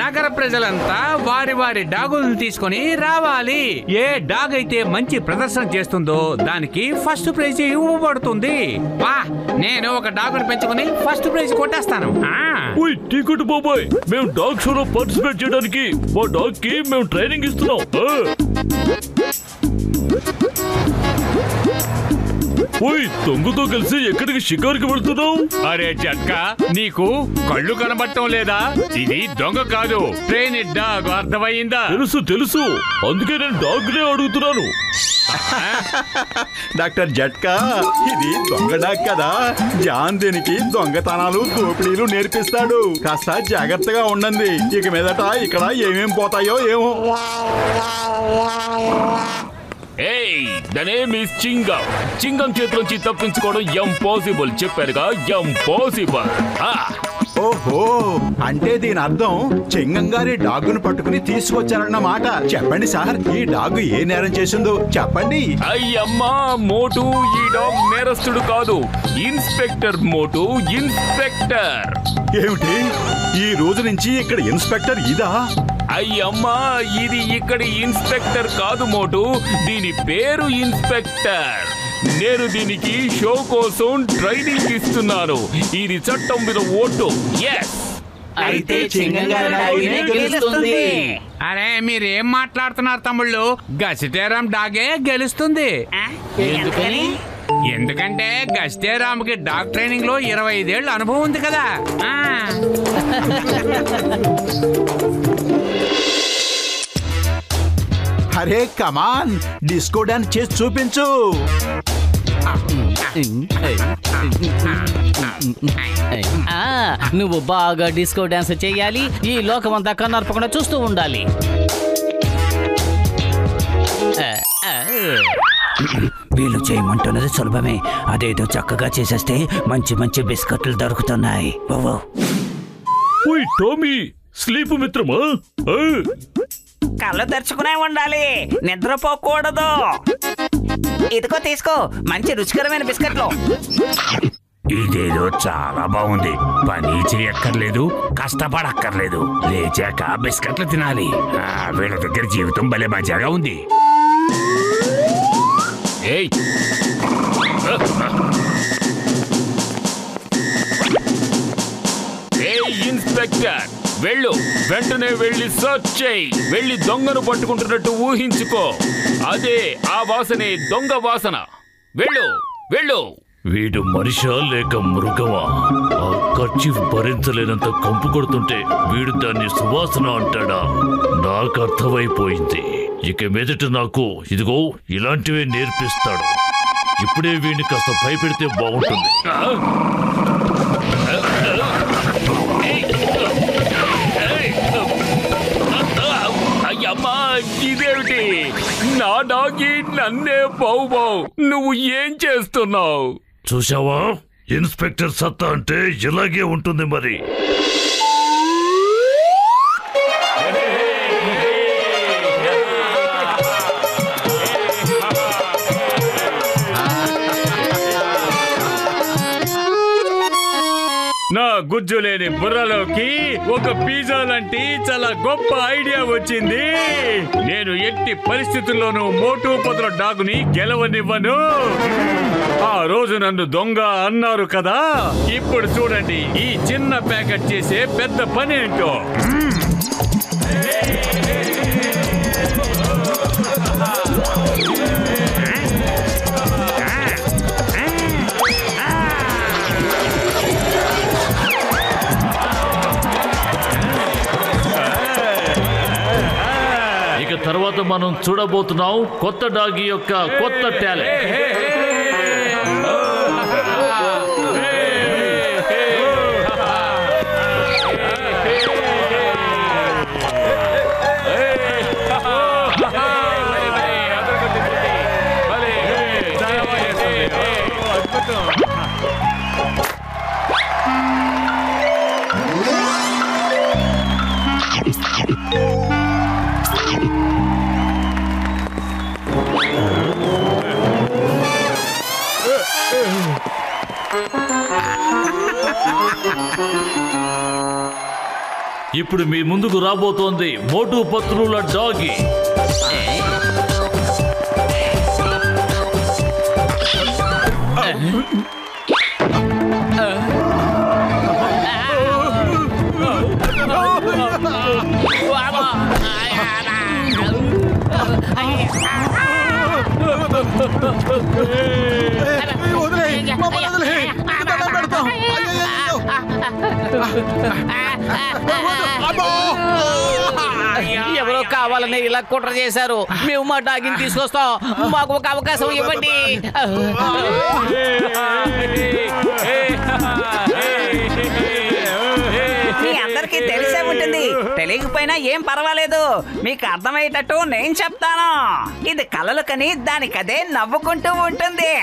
నగర ప్రజలంతా వారి వారి డాగులను తీసుకొని రావాలి. ఏ డాగ్ అయితే మంచి ప్రదర్శన చేస్తుందో దానికి ఫస్ట్ ప్రైజ్ ఇవ్వబడుతుంది. నేను ఒక డాగును పెంచుకుని ఫస్ట్ ప్రైజ్ కొట్టేస్తాను. టికెట్ బాబాయ్, మేము డాగ్ షోలో పార్టిసిపేట్ చేయడానికి మా డాగ్ కి మేము ట్రైనింగ్ ఇస్తున్నాం. దొంగతో కలిసి ఎక్కడికి షికారుకి వెళ్తున్నావు? అరే జట్కా, నీకు కళ్ళు కనబడటం లేదా? ఇది దొంగ కాదు, ట్రైన్ డాగ్. అర్థమైందా? తెలుసు, అందుకే నేను డాగ్ నే అడుగుతున్నాను. డాక్టర్ జట్కా, ఇది దొంగ డాగ్ కదా. జాన్ దీనికి దొంగతనాలు దోపిడీలు నేర్పిస్తాడు. కాస్త జాగ్రత్తగా ఉండండి. ఇక మీదట ఇక్కడ ఏమేం పోతాయో ఏమో. The name is Chingam. Chingam చేతిలోంచి తప్పించుకోవడం ఇంపాసిబుల్. చెప్పారుగా, ఇంపాసిబుల్. ఓహో, అంటే దీని అర్థం చింగం గారి డాగును పట్టుకుని తీసుకొచ్చారన్నమాట. చెప్పండి సార్, ఈ డాగ్ ఏ నేరం చేసిందో చెప్పండి. అయ్యమ్మా మోటు, ఈ డాగ్ నేరస్తుడు కాదు, ఇన్స్పెక్టర్ మోటు, ఇన్స్పెక్టర్. ఏమిటి, ఈ రోజు నుంచి ఇక్కడ ఇన్స్పెక్టర్ ఇదా? అయ్యమ్మా, ఇది ఇక్కడి ఇన్స్పెక్టర్ కాదు మోటు, దీని పేరు ఇన్స్పెక్టర్. నేను దీనికి షో కోసం ట్రైనింగ్ ఇస్తున్నాను. ఇది చట్టం మీద ఓటు. అయితే అరే మీరేం మాట్లాడుతున్నారు తమ్ముళ్ళు? గసిటేరాం డాగే గెలుస్తుంది. ఎందుకంటే గసిటేరాంకి డాగ్ ట్రైనింగ్ లో 25 ఏళ్ళ అనుభవం ఉంది కదా. అరే కమాన్, డిస్కో డాన్స్ చేసి చూపించు. నువ్వు బాగా డిస్కో డాన్స్ చేయాలి. ఈ లోకమంతా కన్నర్పకుండా చూస్తూ ఉండాలి. వీళ్ళు చేయమంటున్నది సులభమే. అదేదో చక్కగా చేసేస్తే మంచి మంచి బిస్కెట్లు దొరుకుతున్నాయి. టోమీ, స్లీప్ మిత్రమా? కళ్ళు తెరుచుకునే ఉండాలి, నిద్రపోకూడదు. ఇదిగో తీసుకో, మంచి రుచికరమైన బిస్కెట్లు. ఇదేదో చాలా బాగుంది. పని చేయక్కర్లేదు, కష్టపడక్కర్లేదు, లేచాక బిస్కెట్లు తినాలి. వీళ్ళ దగ్గర జీవితం భలే మజాగా ఉంది. ఇన్స్పెక్టర్, వెళ్ళు, వెంటనే వెళ్ళి సర్చ్ చేయి. వెళ్ళి దొంగను పట్టుకుంటున్నట్టు ఊహించుకో. అదే ఆ వాసనే దొంగ వాసన. వెళ్ళు, వెళ్ళు. వీడు మనిషా లేక మృగమా? ఆ కర్చీఫ్ భరించలేనంత కంపు కొడుతుంటే వీడు దాన్ని సువాసన అంటాడా? నాకు అర్థమైపోయింది. ఇక మీదట నాకు ఇదిగో ఇలాంటివే నేర్పిస్తాడు. ఇప్పుడే వీడిని కాస్త భయపెడితే బాగుంటుంది. అయ్యమ్మా, ఇదేమిటి? నా డాగి నన్నే బౌ. నువ్వు ఏం చేస్తున్నావు? చూసావా, ఇన్స్పెక్టర్ సత్తా అంటే ఇలాగే ఉంటుంది మరి. నా గుజ్జు లేని బుర్రలోకి ఒక పిజ్జా లాంటి చాలా గొప్ప ఐడియా వచ్చింది. నేను ఎట్టి పరిస్థితుల్లోనూ మోటు పొదల డాగుని గెలవనివ్వను. ఆ రోజు నన్ను దొంగ అన్నారు కదా. ఇప్పుడు చూడండి ఈ చిన్న ప్యాకెట్ చేసే పెద్ద పని ఏంటో. తర్వాత మనం చూడబోతున్నాం కొత్త డాగి యొక్క కొత్త టాలెంట్. ఇప్పుడు మీ ముందుకు రాబోతోంది మోటు పత్రుల డాగి. ఎవరో కావాలని ఇలా కుట్ర చేశారు. మేము మా డాగిని తీసుకొస్తాం. మాకు ఒక అవకాశం ఇవ్వండి. మీ అందరికీ తెలిసే ఉంటుంది. తెలియకపోయినా ఏం పర్వాలేదు. మీకు అర్థమయ్యేటట్టు నేను చెప్తాను. ఇది కలలు కని దానికదే నవ్వుకుంటూ ఉంటుంది.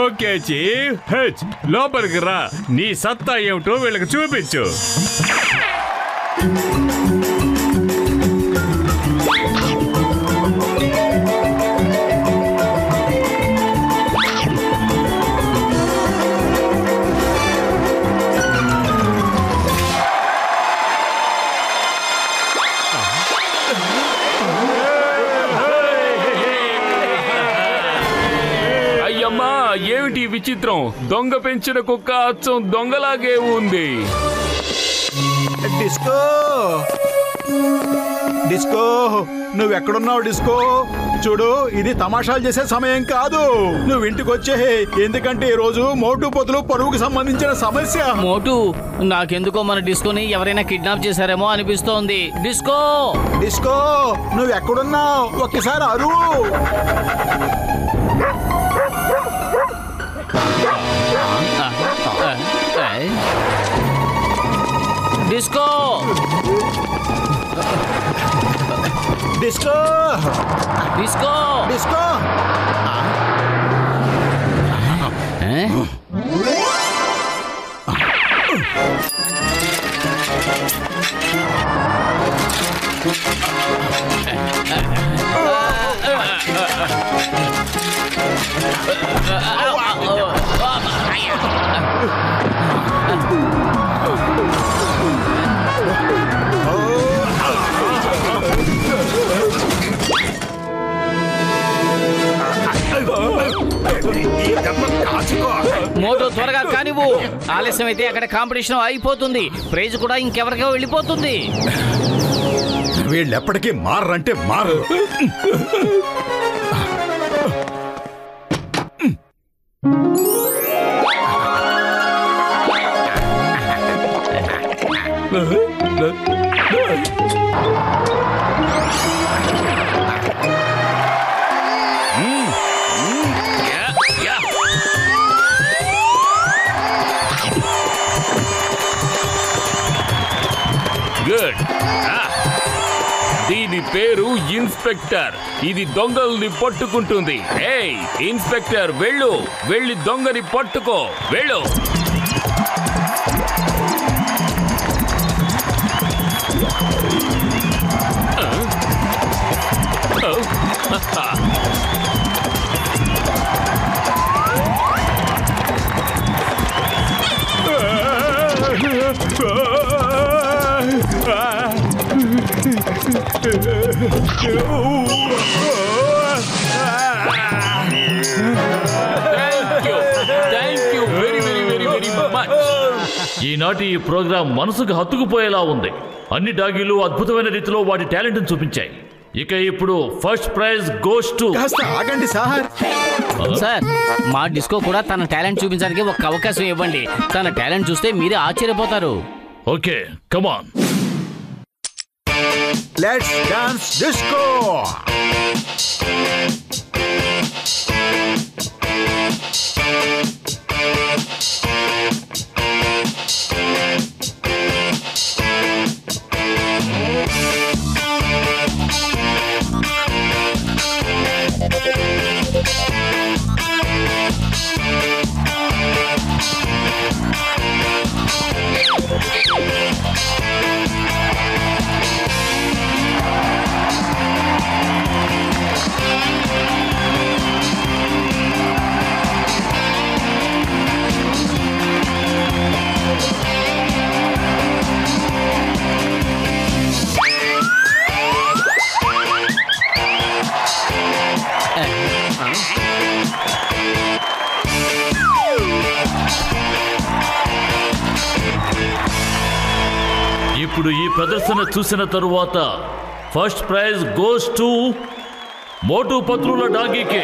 Okay chief. హెచ్ లోపలికి రా. నీ సత్తా ఏమిటో వీళ్ళకి చూపించు. ఏమిటి విచిత్రం? దొంగ పెంచిన కుక్క అచ్చం దొంగలాగే ఉంది. డిస్కో డిస్కో నువ్వెక్కడున్నావు డిస్కో? చూడు, ఇది తమాషాలు చేసే సమయం కాదు. నువ్వు ఇంటికి వచ్చే, ఎందుకంటే ఈ రోజు మోటు పొతులు పరువుకు సంబంధించిన సమస్య. మోటు, నాకెందుకో మన డిస్కోని ఎవరైనా కిడ్నాప్ చేశారేమో అనిపిస్తోంది. డిస్కో డిస్కో నువ్వెక్కడున్నావు? ఒక్కసారి అరువు. డిస్కో డిస్కో డిస్కో డిస్కో మోటో త్వరగా కానివ్వు. ఆలస్యం అయితే అక్కడ కాంపిటీషన్ అయిపోతుంది. ప్రైజ్ కూడా ఇంకెవరికో వెళ్ళిపోతుంది. వీళ్ళెప్పటికీ మారంటే మారు. గుడ్. దీని పేరు ఇన్స్పెక్టర్. ఇది దొంగల్ని పట్టుకుంటుంది. ఏయ్ ఇన్స్పెక్టర్, వెళ్ళు, వెళ్ళి దొంగని పట్టుకో, వెళ్ళు. ఈనాటి ఈ ప్రోగ్రాం మనసుకు హత్తుకుపోయేలా ఉంది. అన్ని డాగీలు అద్భుతమైన రీతిలో వాటి టాలెంట్ చూపించాయి. ఇక ఇప్పుడు ఫస్ట్ ప్రైజ్ గోస్ టు. కాస్త ఆగండి సార్. సార్, మా డిస్కో కూడా తన టాలెంట్ చూపించడానికి ఒక అవకాశం ఇవ్వండి. తన టాలెంట్ చూస్తే మీరే ఆశ్చర్యపోతారు. Okay, come on. Let's dance disco. ఇప్పుడు ఈ ప్రదర్శన చూసిన తరువాత ఫస్ట్ ప్రైజ్ గోస్ టు మోటు పత్రుల డాగీకి.